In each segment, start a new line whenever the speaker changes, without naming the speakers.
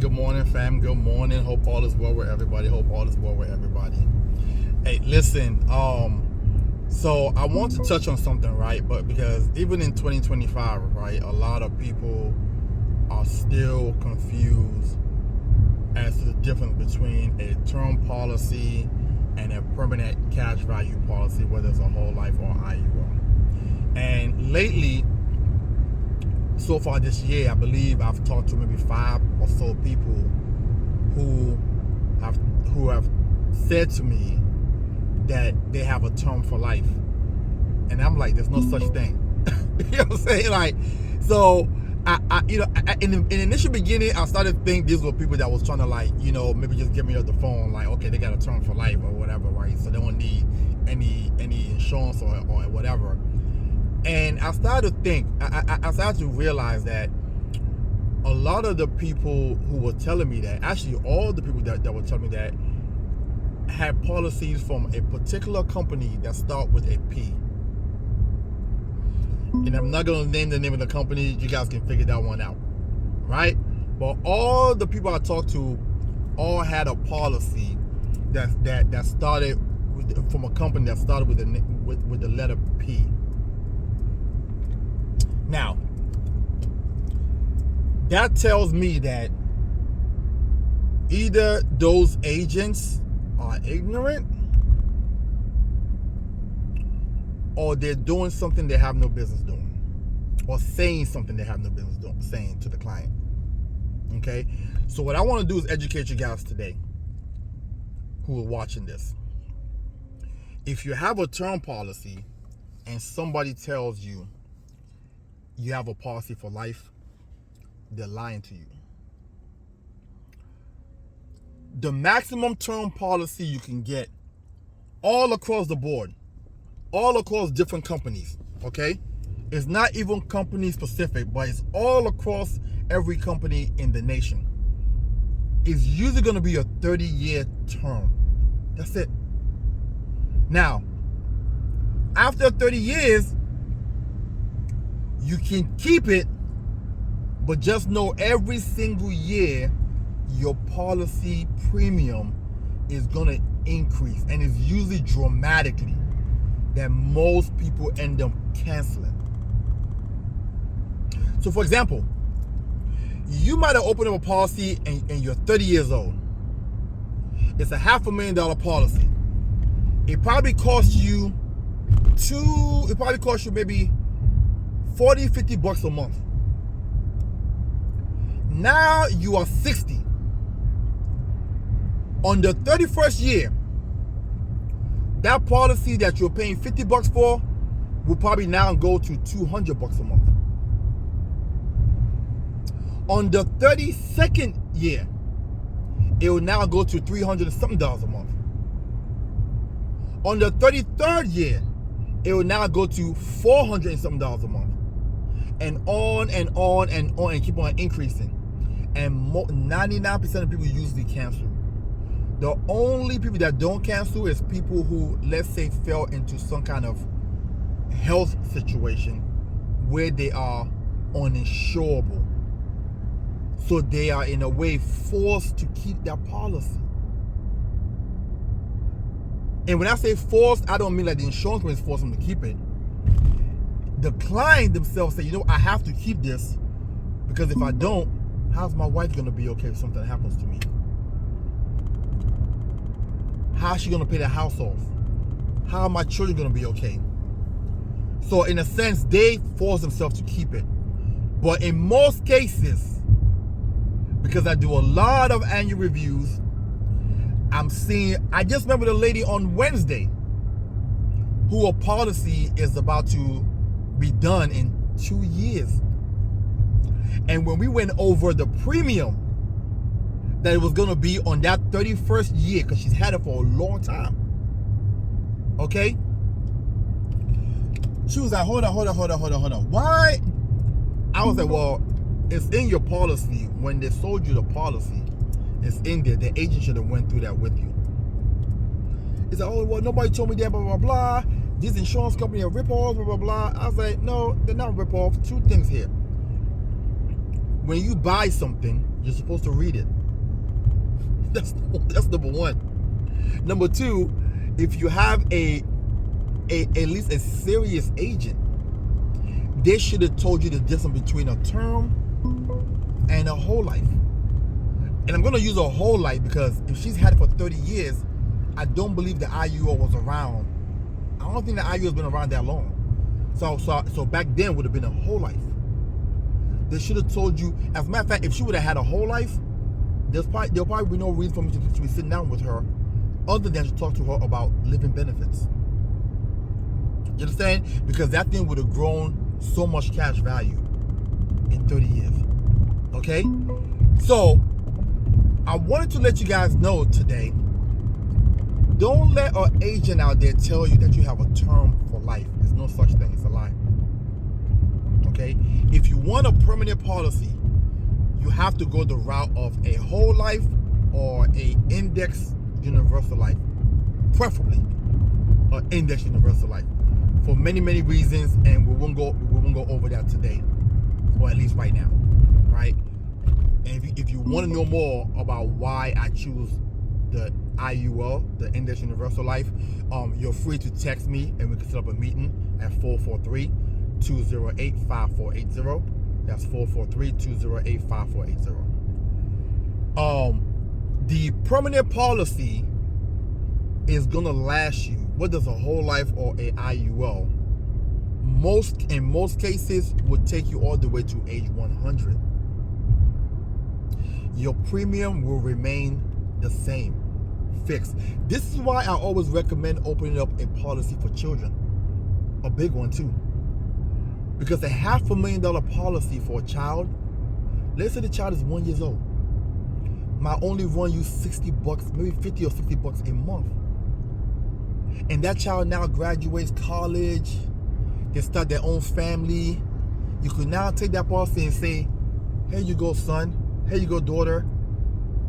good morning, fam. Good morning. Hope all is well with everybody. Hey, listen. So I want to touch on something, right? But because even in 2025, right, a lot of people are still confused as to the difference between a term policy and a permanent cash value policy, whether it's a whole life or IUL. And lately, so far this year, I believe I've talked to maybe 5 or so people who have said to me that they have a term for life, and I'm like, there's no such thing. You know what I'm saying? Like, so in the initial beginning, I started to think these were people that was trying to, like, maybe just get me off the phone, like, okay, they got a term for life or whatever, right? So they don't need any insurance or whatever. And I started to think, I started to realize that a lot of the people who were telling me that, actually all the people that were telling me that, had policies from a particular company that start with a P. And I'm not going to name the name of the company. You guys can figure that one out, right? But all the people I talked to all had a policy that started from a company that started with the letter P. Now, that tells me that either those agents are ignorant or they're doing something they have no business doing, or saying something they have no business saying to the client. Okay? So what I want to do is educate you guys today who are watching this. If you have a term policy and somebody tells you you have a policy for life, they're lying to you. The maximum term policy you can get all across the board, all across different companies, okay? It's not even company specific, but it's all across every company in the nation. It's usually going to be a 30-year term. That's it. Now, after 30 years, you can keep it, but just know every single year your policy premium is going to increase, and it's usually dramatically, that most people end up canceling. So for example, you might have opened up a policy and you're 30 years old. It's a $500,000 policy. It probably costs you maybe $40-$50 a month. Now you are 60. On the 31st year, that policy that you're paying $50 for will probably now go to $200 a month. On the 32nd year, it will now go to $300 and something a month. On the 33rd year, it will now go to $400 and something a month. And on and on and on, and keep on increasing. And 99% of people usually cancel. The only people that don't cancel is people who, let's say, fell into some kind of health situation where they are uninsurable. So they are, in a way, forced to keep their policy. And when I say forced, I don't mean like the insurance company is forcing them to keep it. The client themselves say, I have to keep this, because if I don't, how's my wife going to be okay if something happens to me? How's she going to pay the house off? How are my children going to be okay? So in a sense, they force themselves to keep it. But in most cases, because I do a lot of annual reviews, I just remember the lady on Wednesday who her policy is about to be done in 2 years. And when we went over the premium that it was going to be on that 31st year, because she's had it for a long time, okay? She was like, hold on. Why? I was like, well, it's in your policy. When they sold you the policy, it's in there. The agent should have went through that with you. It's like, oh, well, nobody told me that, blah, blah, blah. These insurance companies are rip-offs, blah, blah, blah. I was like, no, they're not rip-offs. Two things here. when you buy something, you're supposed to read it. That's number one. Number two, if you have at least a serious agent, they should have told you the difference between a term and a whole life. And I'm going to use a whole life because if she's had it for 30 years, I don't believe the IUL was around. I don't think the IUL has been around that long. So back then would have been a whole life. They should have told you. As a matter of fact, if she would have had a whole life, there'll probably be no reason for me to be sitting down with her other than to talk to her about living benefits. You understand? Because that thing would have grown so much cash value in 30 years. Okay? So, I wanted to let you guys know today, don't let an agent out there tell you that you have a term for life. There's no such thing. It's a lie. Okay? If you want a permanent policy, you have to go the route of a whole life or a index universal life. Preferably an index universal life. For many, many reasons, and we won't go over that today. Or at least right now. Right? And if you want to know more about why I choose the IUL, the Index Universal Life, you're free to text me and we can set up a meeting at 443-208-5480. That's 443-208-5480. The permanent policy is gonna last you, whether it's a whole life or a IUL, in most cases would take you all the way to age 100. Your premium will remain the same, fixed. This is why I always recommend opening up a policy for children, a big one too. Because a $500,000 policy for a child, let's say the child is 1 year old, might only run you $60, maybe $50 or $60 a month. And that child now graduates college, they start their own family. You could now take that policy and say, here you go, son. Here you go, daughter.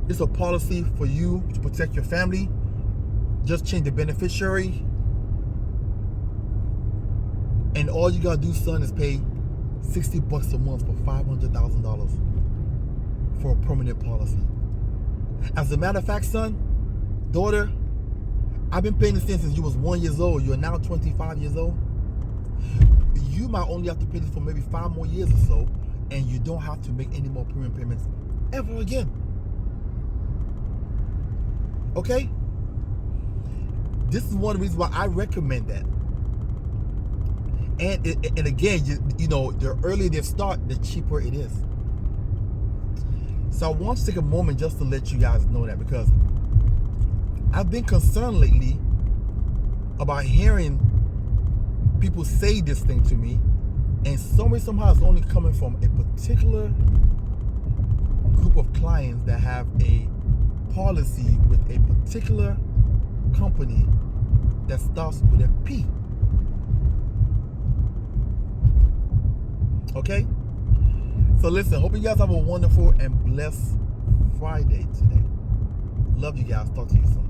It's a policy for you to protect your family. Just change the beneficiary. And all you gotta do, son, is pay $60 a month for $500,000 for a permanent policy. As a matter of fact, son, daughter, I've been paying this since you was 1 year old. You're now 25 years old. You might only have to pay this for maybe 5 more years or so, and you don't have to make any more premium payments ever again. Okay? This is one of the reasons why I recommend that. And again, you know, the earlier they start, the cheaper it is. So I want to take a moment just to let you guys know that, because I've been concerned lately about hearing people say this thing to me, and somehow it's only coming from a particular group of clients that have a policy with a particular company that starts with a P. Okay? So listen, hope you guys have a wonderful and blessed Friday today. Love you guys. Talk to you soon.